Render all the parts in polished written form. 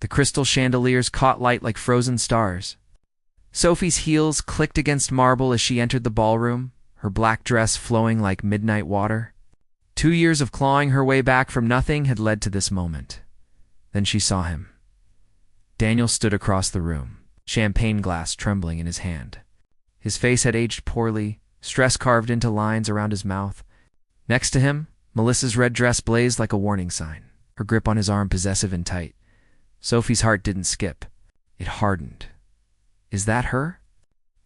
The crystal chandeliers caught light like frozen stars. Sophie's heels clicked against marble as she entered the ballroom, her black dress flowing like midnight water. 2 years of clawing her way back from nothing had led to this moment. Then she saw him. Daniel stood across the room, champagne glass trembling in his hand. His face had aged poorly, stress carved into lines around his mouth. Next to him, Melissa's red dress blazed like a warning sign, her grip on his arm possessive and tight. Sophie's heart didn't skip. It hardened. "Is that her?"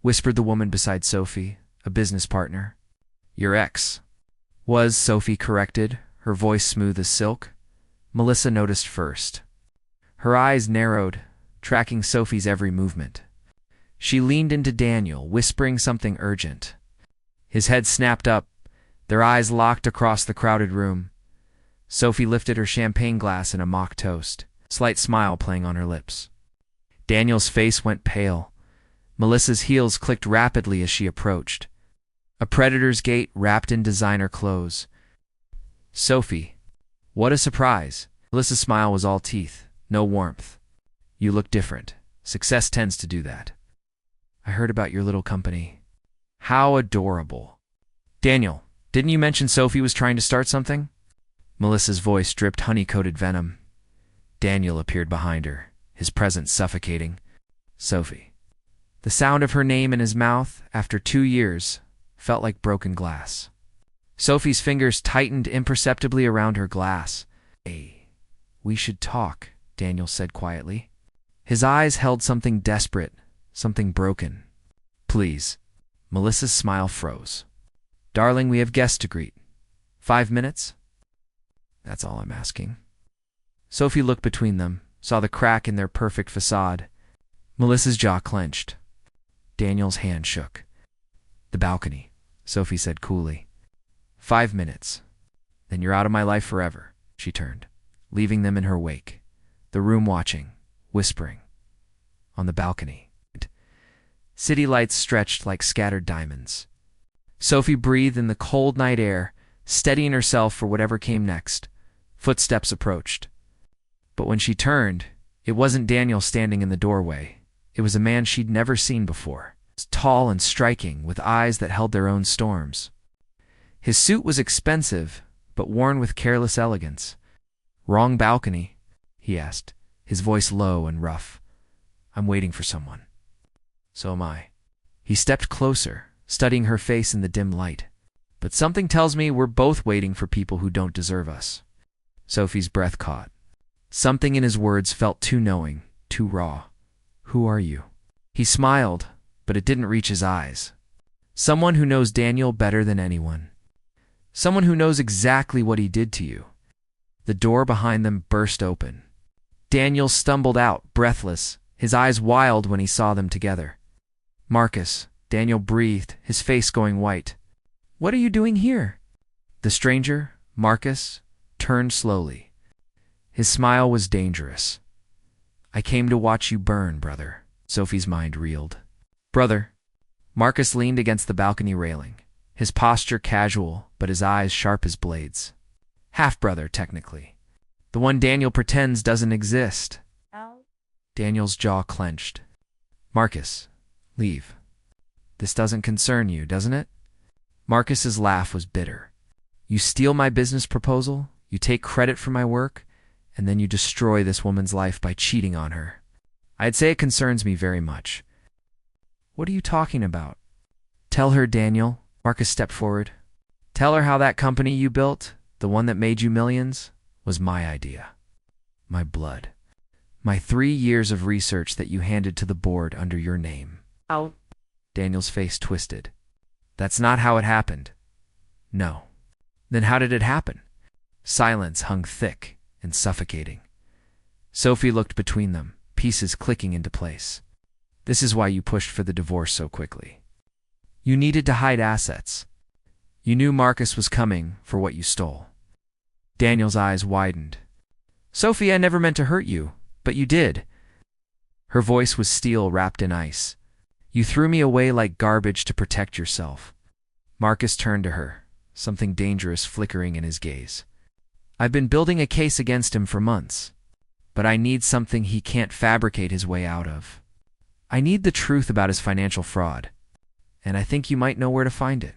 whispered the woman beside Sophie, a business partner. "Your ex." "Was," Sophie corrected, her voice smooth as silk. Melissa noticed first. Her eyes narrowed, tracking Sophie's every movement. She leaned into Daniel, whispering something urgent. His head snapped up, their eyes locked across the crowded room. Sophie lifted her champagne glass in a mock toast, slight smile playing on her lips. Daniel's face went pale. Melissa's heels clicked rapidly as she approached. A predator's gait wrapped in designer clothes. "Sophie, what a surprise." Melissa's smile was all teeth, no warmth. "You look different. Success tends to do that." "I heard about your little company." "How adorable." "Daniel, didn't you mention Sophie was trying to start something?" Melissa's voice dripped honey-coated venom. Daniel appeared behind her, his presence suffocating. "Sophie." The sound of her name in his mouth, after 2 years, felt like broken glass. Sophie's fingers tightened imperceptibly around her glass. "Hey, we should talk," Daniel said quietly. His eyes held something desperate, something broken. "Please." Melissa's smile froze. "Darling, we have guests to greet. 5 minutes?" "That's all I'm asking." Sophie looked between them, saw the crack in their perfect facade. Melissa's jaw clenched. Daniel's hand shook. "The balcony," Sophie said coolly. 5 minutes. Then you're out of my life forever." She turned, leaving them in her wake, the room watching, whispering. On the balcony, city lights stretched like scattered diamonds. Sophie breathed in the cold night air, steadying herself for whatever came next. Footsteps approached. But when she turned, it wasn't Daniel standing in the doorway. It was a man she'd never seen before, tall and striking, with eyes that held their own storms. His suit was expensive, but worn with careless elegance. "Wrong balcony?" he asked, his voice low and rough. "I'm waiting for someone." "So am I." He stepped closer, studying her face in the dim light. "But something tells me we're both waiting for people who don't deserve us." Sophie's breath caught. Something in his words felt too knowing, too raw. "Who are you?" He smiled, but it didn't reach his eyes. "Someone who knows Daniel better than anyone. Someone who knows exactly what he did to you." The door behind them burst open. Daniel stumbled out, breathless, his eyes wild when he saw them together. "Marcus," Daniel breathed, his face going white. "What are you doing here?" The stranger, Marcus, turned slowly. His smile was dangerous. "I came to watch you burn, brother." Sophie's mind reeled. "Brother?" Marcus leaned against the balcony railing, his posture casual, but his eyes sharp as blades. "Half-brother, technically. The one Daniel pretends doesn't exist." Daniel's jaw clenched. "Marcus, leave. This doesn't concern you, doesn't it?" Marcus's laugh was bitter. "You steal my business proposal, you take credit for my work, and then you destroy this woman's life by cheating on her. I'd say it concerns me very much." "What are you talking about?" "Tell her, Daniel." Marcus stepped forward. "Tell her how that company you built, the one that made you millions, was my idea. My blood. My 3 years of research that you handed to the board under your name." Ow. Daniel's face twisted. "That's not how it happened." "No." "Then how did it happen?" Silence hung thick and suffocating. Sophie looked between them, pieces clicking into place. "This is why you pushed for the divorce so quickly. You needed to hide assets. You knew Marcus was coming for what you stole." Daniel's eyes widened. "Sophie, I never meant to hurt you, but you did." Her voice was steel wrapped in ice. "You threw me away like garbage to protect yourself." Marcus turned to her, something dangerous flickering in his gaze. "I've been building a case against him for months. but I need something he can't fabricate his way out of. I need the truth about his financial fraud, and I think you might know where to find it.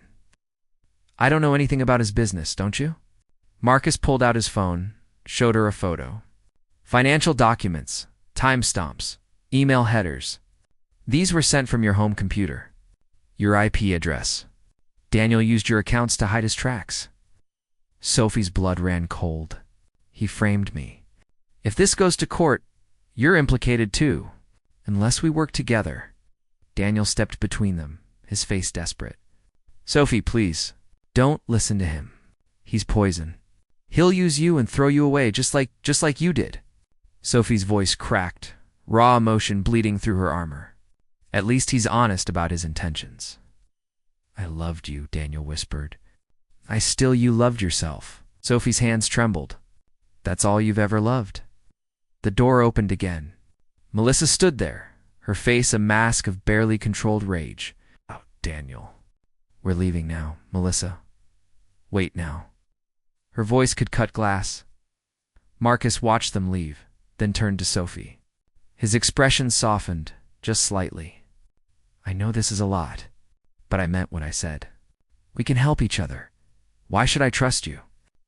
I don't know anything about his business, don't you? Marcus pulled out his phone, showed her a photo. Financial documents, timestamps, email headers. These were sent from your home computer. Your IP address. Daniel used your accounts to hide his tracks. Sophie's blood ran cold. He framed me. If this goes to court, you're implicated too. Unless we work together. Daniel stepped between them, his face desperate. Sophie, please, don't listen to him. He's poison. He'll use you and throw you away just like you did. Sophie's voice cracked, raw emotion bleeding through her armor. At least he's honest about his intentions. I loved you, Daniel whispered. You loved yourself. Sophie's hands trembled. That's all you've ever loved. The door opened again. Melissa stood there, her face a mask of barely controlled rage. Oh, Daniel. We're leaving now, Melissa. Wait now. Her voice could cut glass. Marcus watched them leave, then turned to Sophie. His expression softened, just slightly. I know this is a lot, but I meant what I said. We can help each other. Why should I trust you?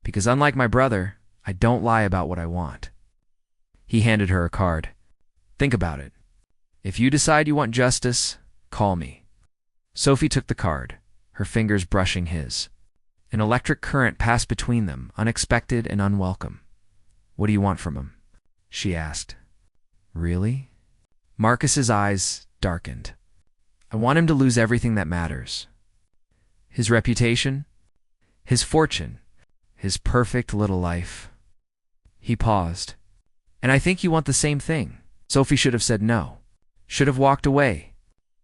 Because unlike my brother, I don't lie about what I want. He handed her a card. Think about it. If you decide you want justice, call me. Sophie took the card, her fingers brushing his. An electric current passed between them, unexpected and unwelcome. What do you want from him? She asked. Really? Marcus's eyes darkened. I want him to lose everything that matters. His reputation, his fortune, his perfect little life. He paused. And I think you want the same thing. Sophie should have said no, should have walked away.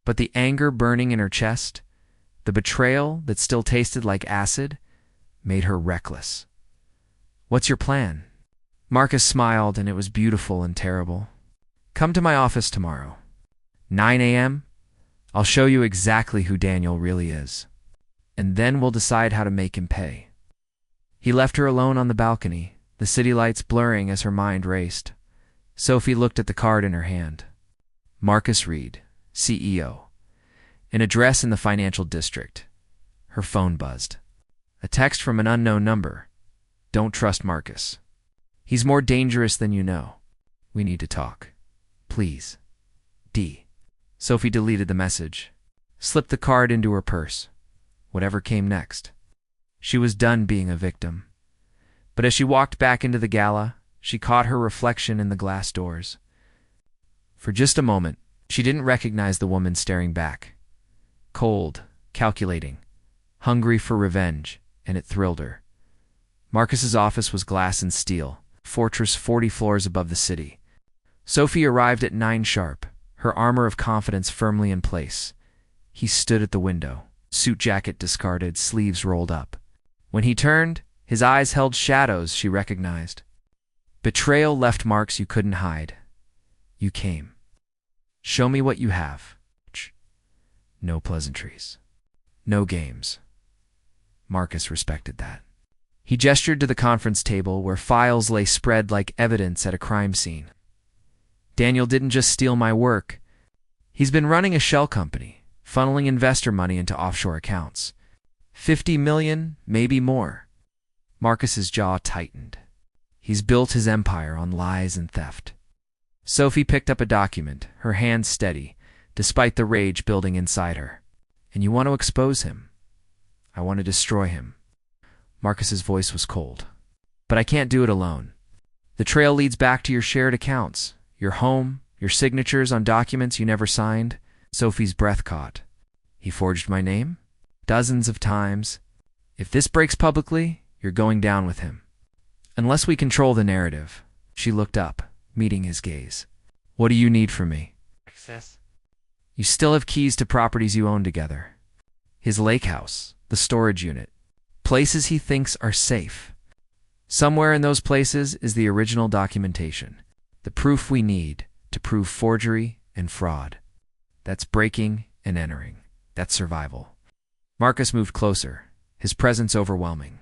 But the anger burning in her chest, the betrayal that still tasted like acid, made her reckless. What's your plan? Marcus smiled, and it was beautiful and terrible. Come to my office tomorrow. 9 a.m. I'll show you exactly who Daniel really is. And then we'll decide how to make him pay. He left her alone on the balcony, the city lights blurring as her mind raced. Sophie looked at the card in her hand. Marcus Reed, CEO. An address in the financial district. Her phone buzzed. A text from an unknown number. Don't trust Marcus. He's more dangerous than you know. We need to talk. Please. D. Sophie deleted the message, slipped the card into her purse. Whatever came next. She was done being a victim. But as she walked back into the gala, she caught her reflection in the glass doors. For just a moment, she didn't recognize the woman staring back. Cold, calculating, hungry for revenge, and it thrilled her. Marcus's office was glass and steel, fortress 40 floors above the city. Sophie arrived at 9 sharp, her armor of confidence firmly in place. He stood at the window, suit jacket discarded, sleeves rolled up. When he turned, his eyes held shadows she recognized. Betrayal left marks you couldn't hide. You came. Show me what you have. No pleasantries. No games. Marcus respected that. He gestured to the conference table where files lay spread like evidence at a crime scene. Daniel didn't just steal my work. He's been running a shell company, funneling investor money into offshore accounts. 50 million, maybe more. Marcus's jaw tightened. He's built his empire on lies and theft. Sophie picked up a document, her hands steady, despite the rage building inside her. And you want to expose him. I want to destroy him. Marcus's voice was cold. But I can't do it alone. The trail leads back to your shared accounts, your home, your signatures on documents you never signed. Sophie's breath caught. He forged my name? Dozens of times. If this breaks publicly, you're going down with him. Unless we control the narrative. She looked up, meeting his gaze. What do you need from me? Access. You still have keys to properties you own together. His lake house, the storage unit. Places he thinks are safe. Somewhere in those places is the original documentation. The proof we need to prove forgery and fraud. That's breaking and entering. That's survival. Marcus moved closer, his presence overwhelming.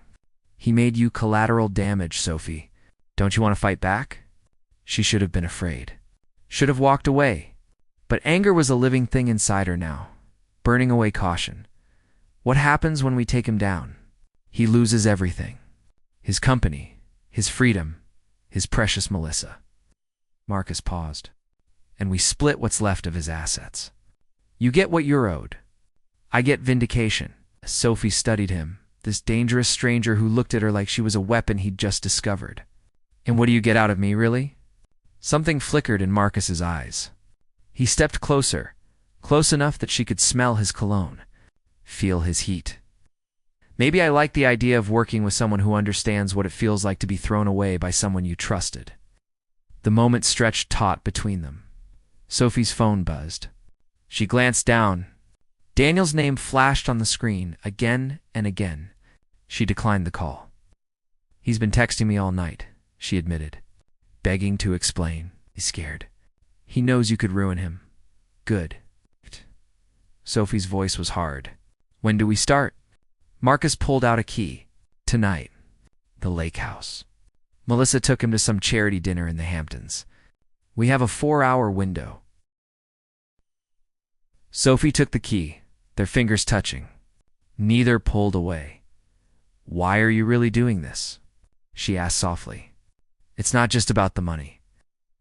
He made you collateral damage, Sophie. Don't you want to fight back? She should have been afraid. Should have walked away. But anger was a living thing inside her now, burning away caution. What happens when we take him down? He loses everything. His company, his freedom, his precious Melissa. Marcus paused. And we split what's left of his assets. You get what you're owed. I get vindication. Sophie studied him, this dangerous stranger who looked at her like she was a weapon he'd just discovered. And what do you get out of me, really? Something flickered in Marcus's eyes. He stepped closer, close enough that she could smell his cologne, feel his heat. Maybe I like the idea of working with someone who understands what it feels like to be thrown away by someone you trusted. The moment stretched taut between them. Sophie's phone buzzed. She glanced down. Daniel's name flashed on the screen again and again. She declined the call. He's been texting me all night, she admitted, begging to explain. He's scared. He knows you could ruin him. Good. Sophie's voice was hard. When do we start? Marcus pulled out a key. Tonight. The lake house. Melissa took him to some charity dinner in the Hamptons. We have a 4-hour window. Sophie took the key, their fingers touching. Neither pulled away. Why are you really doing this? She asked softly. It's not just about the money.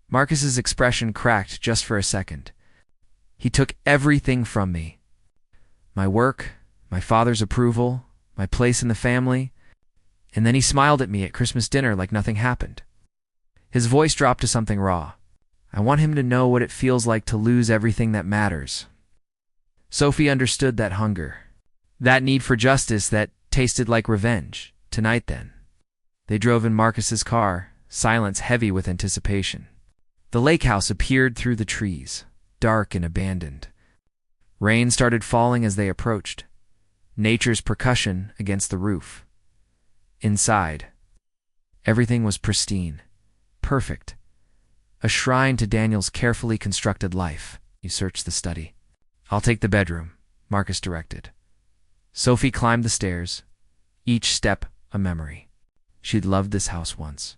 Marcus's expression cracked just for a second. He took everything from me. My work, my father's approval, my place in the family, and then he smiled at me at Christmas dinner like nothing happened. His voice dropped to something raw. I want him to know what it feels like to lose everything that matters. Sophie understood that hunger, that need for justice that tasted like revenge. Tonight, then. They drove in Marcus's car, silence heavy with anticipation. The lake house appeared through the trees, dark and abandoned. Rain started falling as they approached, nature's percussion against the roof. Inside, everything was pristine, perfect, a shrine to Daniel's carefully constructed life. You searched the study. I'll take the bedroom, Marcus directed. Sophie climbed the stairs, each step a memory. She'd loved this house once,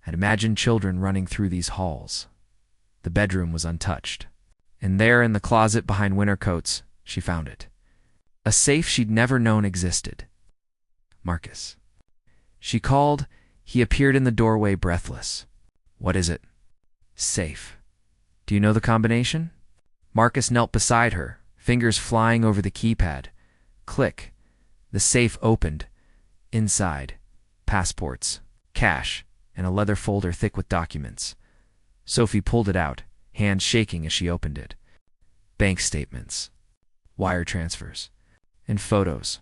had imagined children running through these halls. The bedroom was untouched, and there in the closet behind winter coats, she found it. A safe she'd never known existed. Marcus. She called. He appeared in the doorway breathless. What is it? Safe. Do you know the combination? Marcus knelt beside her, fingers flying over the keypad. Click. The safe opened. Inside, passports, cash, and a leather folder thick with documents. Sophie pulled it out, hands shaking as she opened it. Bank statements, wire transfers, and photos.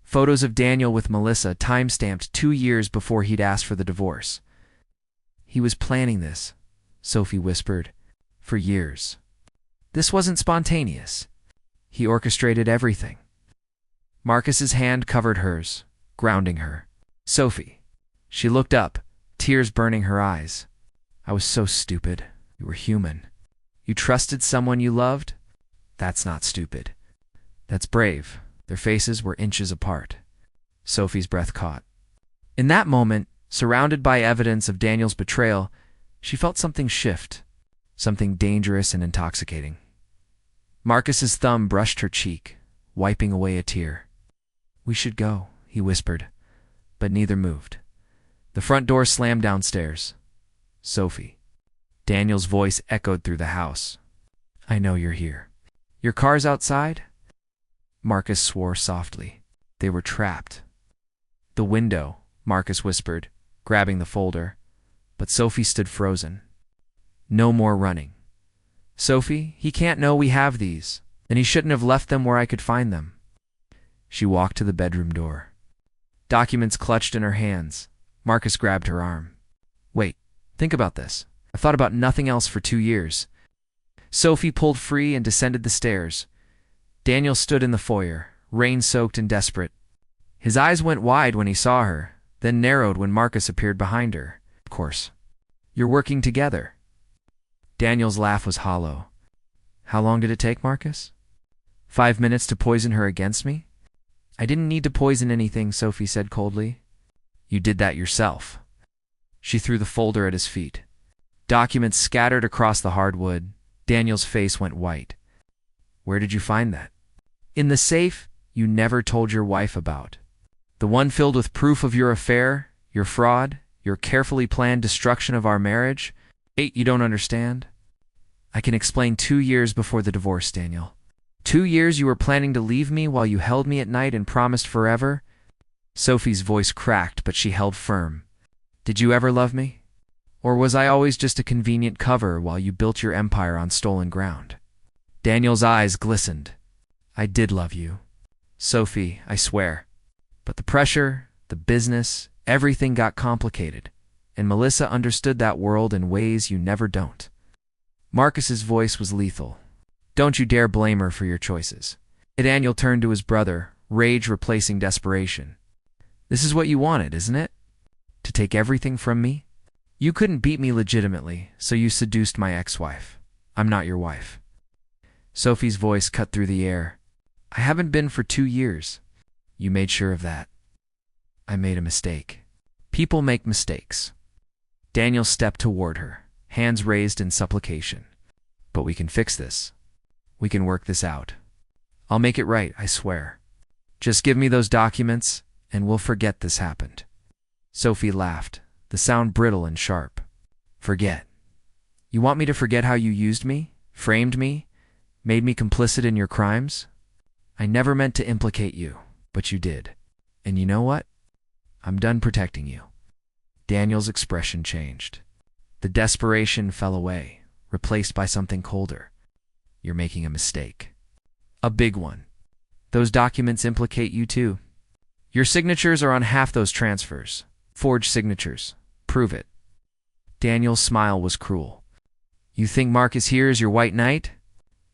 Photos of Daniel with Melissa, time-stamped 2 years before he'd asked for the divorce. He was planning this, Sophie whispered, for years. This wasn't spontaneous. He orchestrated everything. Marcus's hand covered hers, grounding her. Sophie. She looked up, tears burning her eyes. I was so stupid. You were human. You trusted someone you loved? That's not stupid. That's brave. Their faces were inches apart. Sophie's breath caught. In that moment, surrounded by evidence of Daniel's betrayal, she felt something shift, something dangerous and intoxicating. Marcus's thumb brushed her cheek, wiping away a tear. We should go, he whispered, but neither moved. The front door slammed downstairs. Sophie. Daniel's voice echoed through the house. I know you're here. Your car's outside? Marcus swore softly. They were trapped. The window, Marcus whispered, grabbing the folder, but Sophie stood frozen. No more running. Sophie, he can't know we have these, and he shouldn't have left them where I could find them. She walked to the bedroom door. Documents clutched in her hands. Marcus grabbed her arm. Wait, think about this. I've thought about nothing else for 2 years. Sophie pulled free and descended the stairs. Daniel stood in the foyer, rain-soaked and desperate. His eyes went wide when he saw her, then narrowed when Marcus appeared behind her. Of course. You're working together. Daniel's laugh was hollow. How long did it take, Marcus? 5 minutes to poison her against me? I didn't need to poison anything, Sophie said coldly. You did that yourself. She threw the folder at his feet. Documents scattered across the hardwood. Daniel's face went white. Where did you find that? In the safe you never told your wife about. The one filled with proof of your affair, your fraud, your carefully planned destruction of our marriage. You don't understand? I can explain. 2 years before the divorce, Daniel. 2 years you were planning to leave me while you held me at night and promised forever? Sophie's voice cracked, but she held firm. Did you ever love me? Or was I always just a convenient cover while you built your empire on stolen ground? Daniel's eyes glistened. I did love you, Sophie, I swear. But the pressure, the business, everything got complicated, and Melissa understood that world in ways you never don't. Marcus's voice was lethal. Don't you dare blame her for your choices. Daniel turned to his brother, rage replacing desperation. This is what you wanted, isn't it? To take everything from me? You couldn't beat me legitimately, so you seduced my ex-wife. I'm not your wife. Sophie's voice cut through the air. I haven't been for 2 years. You made sure of that. I made a mistake. People make mistakes. Daniel stepped toward her, hands raised in supplication. But we can fix this. We can work this out. I'll make it right, I swear. Just give me those documents, and we'll forget this happened. Sophie laughed, the sound brittle and sharp. Forget? You want me to forget how you used me, framed me, made me complicit in your crimes? I never meant to implicate you, but you did. And you know what? I'm done protecting you. Daniel's expression changed. The desperation fell away, replaced by something colder. You're making a mistake. A big one. Those documents implicate you too. Your signatures are on half those transfers. Forged signatures. Prove it. Daniel's smile was cruel. You think Marcus here is your white knight?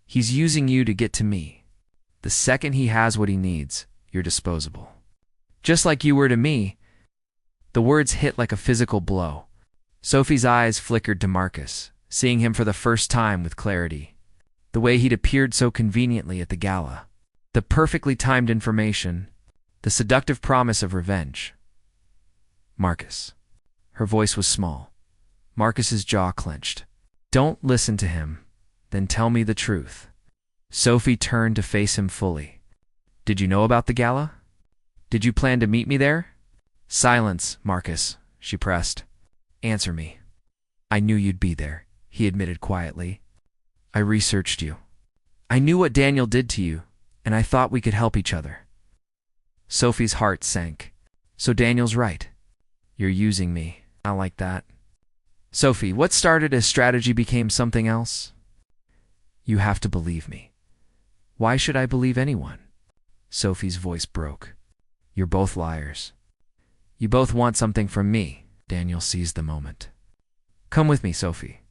He's using you to get to me. The second he has what he needs, you're disposable. Just like you were to me. The words hit like a physical blow. Sophie's eyes flickered to Marcus, seeing him for the first time with clarity. The way he'd appeared so conveniently at the gala. The perfectly timed information. The seductive promise of revenge. Marcus. Her voice was small. Marcus's jaw clenched. Don't listen to him. Then tell me the truth. Sophie turned to face him fully. Did you know about the gala? Did you plan to meet me there? Silence, Marcus, she pressed. Answer me. I knew you'd be there, he admitted quietly. I researched you. I knew what Daniel did to you, and I thought we could help each other. Sophie's heart sank. So Daniel's right. You're using me. I like that. Sophie, what started as strategy became something else? You have to believe me. Why should I believe anyone? Sophie's voice broke. You're both liars. You both want something from me. Daniel seized the moment. Come with me, Sophie.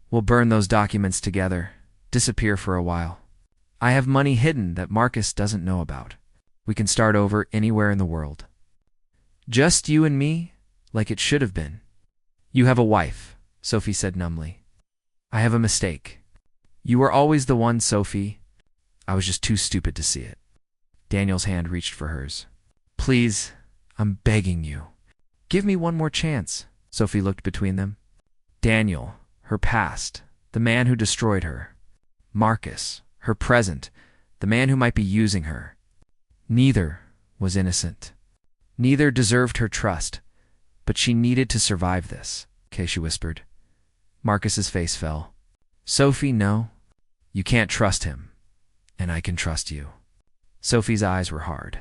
We'll burn those documents together, disappear for a while. I have money hidden that Marcus doesn't know about. We can start over anywhere in the world. Just you and me, like it should have been. You have a wife, Sophie said numbly. I have a mistake. You were always the one, Sophie. I was just too stupid to see it. Daniel's hand reached for hers. Please, I'm begging you. Give me one more chance. Sophie looked between them. Daniel, her past, the man who destroyed her. Marcus, her present, the man who might be using her. Neither was innocent. Neither deserved her trust, but she needed to survive this, she whispered. Marcus's face fell. Sophie, no. You can't trust him, and I can trust you. Sophie's eyes were hard.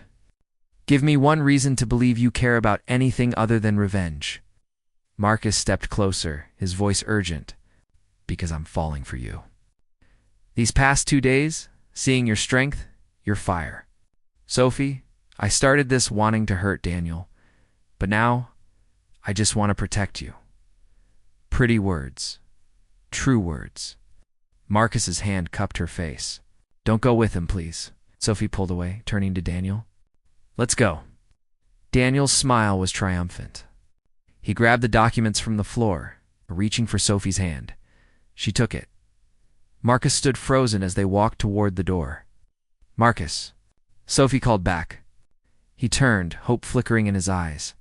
Give me one reason to believe you care about anything other than revenge. Marcus stepped closer, his voice urgent. Because I'm falling for you. These past 2 days, seeing your strength, your fire. Sophie, I started this wanting to hurt Daniel, but now I just want to protect you. Pretty words. True words. Marcus's hand cupped her face. Don't go with him, please. Sophie pulled away, turning to Daniel. Let's go. Daniel's smile was triumphant. He grabbed the documents from the floor, reaching for Sophie's hand. She took it. Marcus stood frozen as they walked toward the door. Marcus. Sophie called back. He turned, hope flickering in his eyes.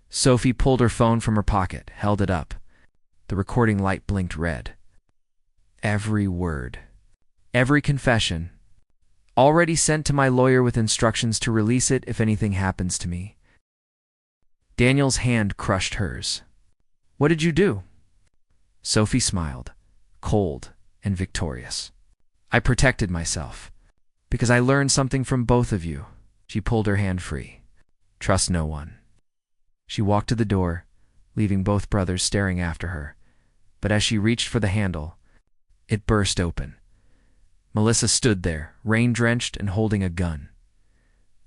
Sophie pulled her phone from her pocket, held it up. The recording light blinked red. Every word. Every confession. Already sent to my lawyer with instructions to release it if anything happens to me. Daniel's hand crushed hers. What did you do? Sophie smiled, cold and victorious. I protected myself, because I learned something from both of you. She pulled her hand free. Trust no one. She walked to the door, leaving both brothers staring after her. But as she reached for the handle, it burst open. Melissa stood there, rain-drenched and holding a gun.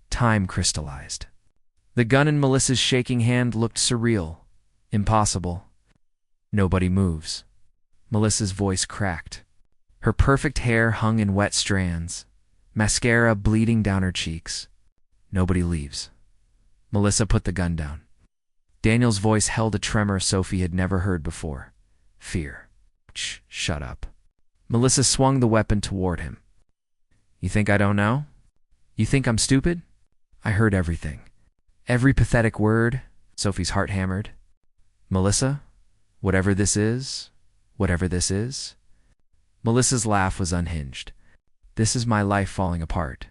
Time crystallized. The gun in Melissa's shaking hand looked surreal, impossible. Nobody moves. Melissa's voice cracked. Her perfect hair hung in wet strands, mascara bleeding down her cheeks. Nobody leaves. Melissa put the gun down. Daniel's voice held a tremor Sophie had never heard before. Fear. Shut up. Melissa swung the weapon toward him. You think I don't know? You think I'm stupid? I heard everything. Every pathetic word. Sophie's heart hammered. Melissa, whatever this is. Melissa's laugh was unhinged. This is my life falling apart.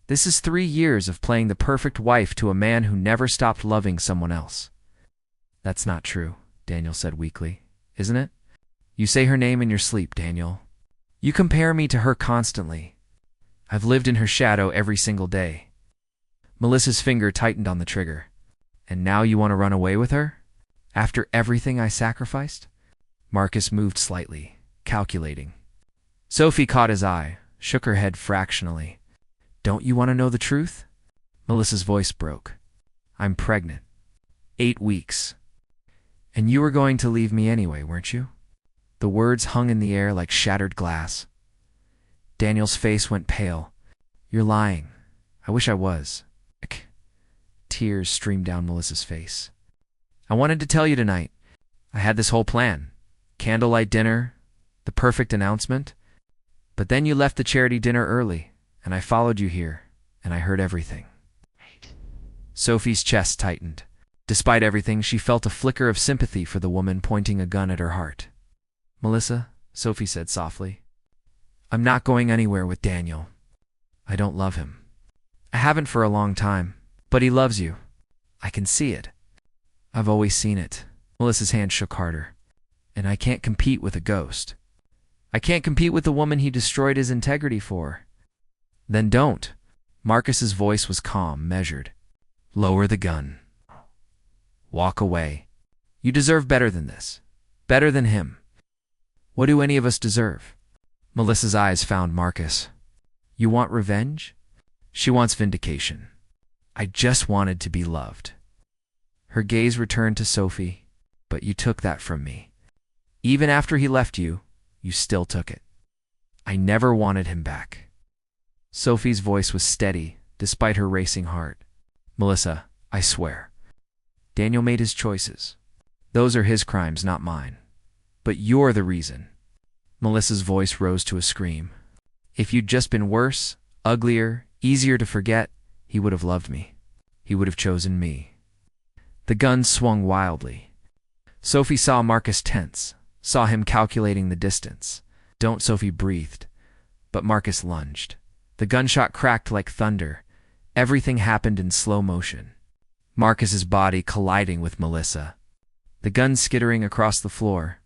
This is 3 years of playing the perfect wife to a man who never stopped loving someone else. That's not true, Daniel said weakly. Isn't it? You say her name in your sleep, Daniel. You compare me to her constantly. I've lived in her shadow every single day. Melissa's finger tightened on the trigger. And now you want to run away with her? After everything I sacrificed? Marcus moved slightly, calculating. Sophie caught his eye, shook her head fractionally. Don't you want to know the truth? Melissa's voice broke. I'm pregnant. 8 weeks. And you were going to leave me anyway, weren't you? The words hung in the air like shattered glass. Daniel's face went pale. You're lying. I wish I was. Tears streamed down Melissa's face. I wanted to tell you tonight. I had this whole plan. Candlelight dinner, the perfect announcement. But then you left the charity dinner early, and I followed you here, and I heard everything. Sophie's chest tightened. Despite everything, she felt a flicker of sympathy for the woman pointing a gun at her heart. Melissa, Sophie said softly, I'm not going anywhere with Daniel. I don't love him. I haven't for a long time, but he loves you. I can see it. I've always seen it. Melissa's hand shook harder. And I can't compete with a ghost. I can't compete with the woman he destroyed his integrity for. Then don't. Marcus's voice was calm, measured. Lower the gun. Walk away. You deserve better than this. Better than him. What do any of us deserve? Melissa's eyes found Marcus. You want revenge? She wants vindication. I just wanted to be loved. Her gaze returned to Sophie, but you took that from me. Even after he left you, you still took it. I never wanted him back. Sophie's voice was steady, despite her racing heart. Melissa, I swear. Daniel made his choices. Those are his crimes, not mine. But you're the reason. Melissa's voice rose to a scream. If you'd just been worse, uglier, easier to forget, he would have loved me. He would have chosen me. The gun swung wildly. Sophie saw Marcus tense, saw him calculating the distance. Don't, Sophie breathed. But Marcus lunged. The gunshot cracked like thunder. Everything happened in slow motion. Marcus's body colliding with Melissa. The gun skittering across the floor.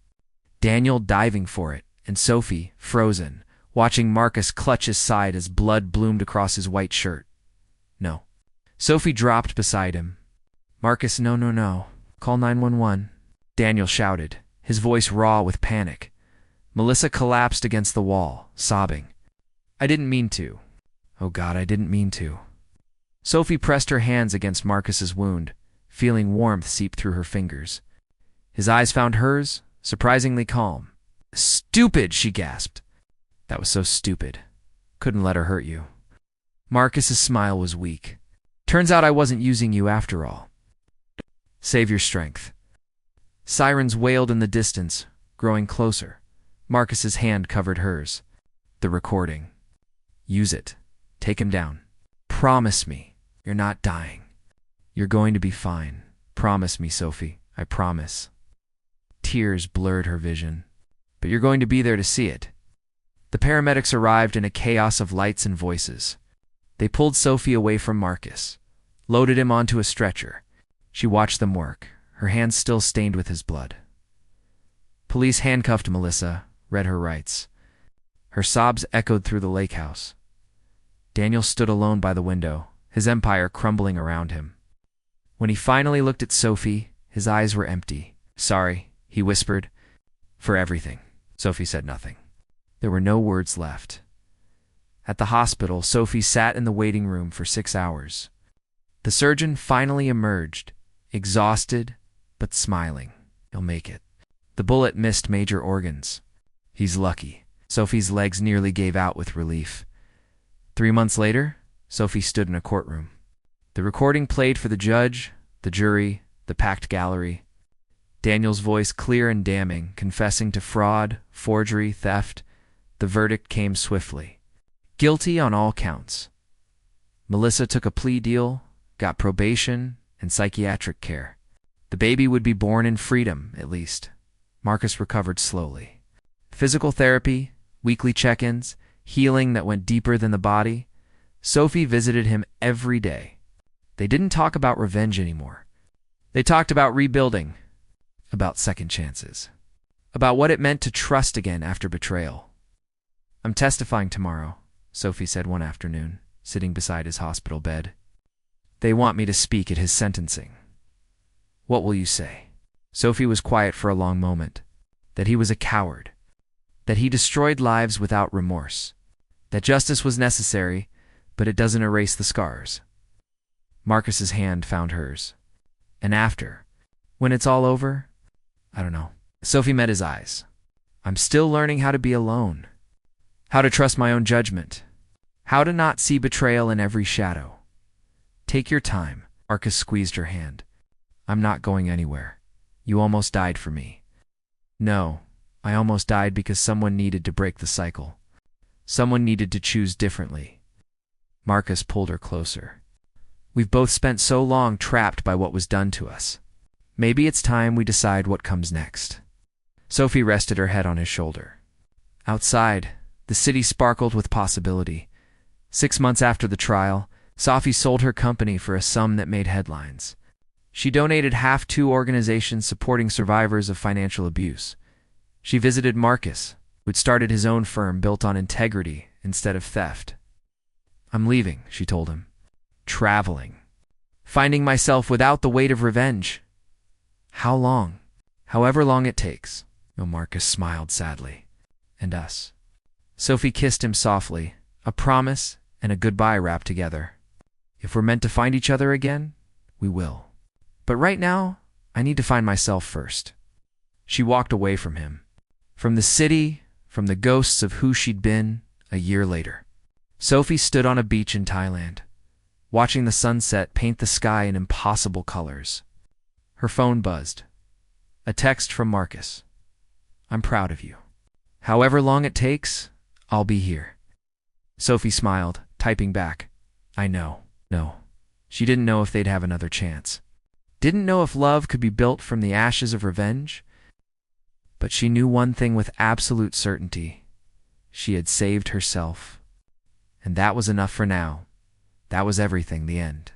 Daniel diving for it, and Sophie, frozen, watching Marcus clutch his side as blood bloomed across his white shirt. No. Sophie dropped beside him. Marcus, no. Call 911. Daniel shouted, his voice raw with panic. Melissa collapsed against the wall, sobbing. I didn't mean to. Oh God, I didn't mean to. Sophie pressed her hands against Marcus's wound, feeling warmth seep through her fingers. His eyes found hers, surprisingly calm. Stupid, she gasped. That was so stupid. Couldn't let her hurt you. Marcus's smile was weak. Turns out I wasn't using you after all. Save your strength. Sirens wailed in the distance, growing closer. Marcus's hand covered hers. The recording. Use it. Take him down. Promise me you're not dying. You're going to be fine. Promise me, Sophie. I promise. tears blurred her vision. But you're going to be there to see it. The paramedics arrived in a chaos of lights and voices. They pulled Sophie away from Marcus, loaded him onto a stretcher. She watched them work, her hands still stained with his blood. Police handcuffed Melissa, read her rights. Her sobs echoed through the lake house. Daniel stood alone by the window, his empire crumbling around him. When he finally looked at Sophie, his eyes were empty. "Sorry," he whispered. "For everything." Sophie said nothing. There were no words left. At the hospital, Sophie sat in the waiting room for 6 hours. The surgeon finally emerged, exhausted but smiling. "He'll make it." The bullet missed major organs. "He's lucky." Sophie's legs nearly gave out with relief. 3 months later, Sophie stood in a courtroom. The recording played for the judge, the jury, the packed gallery. Daniel's voice clear and damning, confessing to fraud, forgery, theft. The verdict came swiftly. Guilty on all counts. Melissa took a plea deal, got probation, and psychiatric care. The baby would be born in freedom, at least. Marcus recovered slowly. Physical therapy, weekly check-ins, healing that went deeper than the body. Sophie visited him every day. They didn't talk about revenge anymore. They talked about rebuilding, about second chances, about what it meant to trust again after betrayal. "I'm testifying tomorrow," Sophie said one afternoon, sitting beside his hospital bed. "They want me to speak at his sentencing. What will you say?" Sophie was quiet for a long moment. That he was a coward. That he destroyed lives without remorse. That justice was necessary, but it doesn't erase the scars. Marcus's hand found hers. "And after, when it's all over, I don't know." Sophie met his eyes. "I'm still learning how to be alone. How to trust my own judgment. How to not see betrayal in every shadow. Take your time." Marcus squeezed her hand. "I'm not going anywhere. You almost died for me." "No, I almost died because someone needed to break the cycle. Someone needed to choose differently." Marcus pulled her closer. "We've both spent so long trapped by what was done to us. Maybe it's time we decide what comes next." Sophie rested her head on his shoulder. Outside, the city sparkled with possibility. 6 months after the trial, Sophie sold her company for a sum that made headlines. She donated half to organizations supporting survivors of financial abuse. She visited Marcus, who'd started his own firm built on integrity instead of theft. "I'm leaving," she told him. "Traveling. Finding myself without the weight of revenge." "How long?" "However long it takes." Marcus smiled sadly. "And us?" Sophie kissed him softly, a promise and a goodbye wrapped together. "If we're meant to find each other again, we will. But right now, I need to find myself first." She walked away from him. From the city, from the ghosts of who she'd been a year later. Sophie stood on a beach in Thailand, watching the sunset paint the sky in impossible colors. Her phone buzzed. A text from Marcus. "I'm proud of you. However long it takes, I'll be here." Sophie smiled, typing back, "I know." No. She didn't know if they'd have another chance. Didn't know if love could be built from the ashes of revenge. But she knew one thing with absolute certainty. She had saved herself. And that was enough for now. That was everything, the end.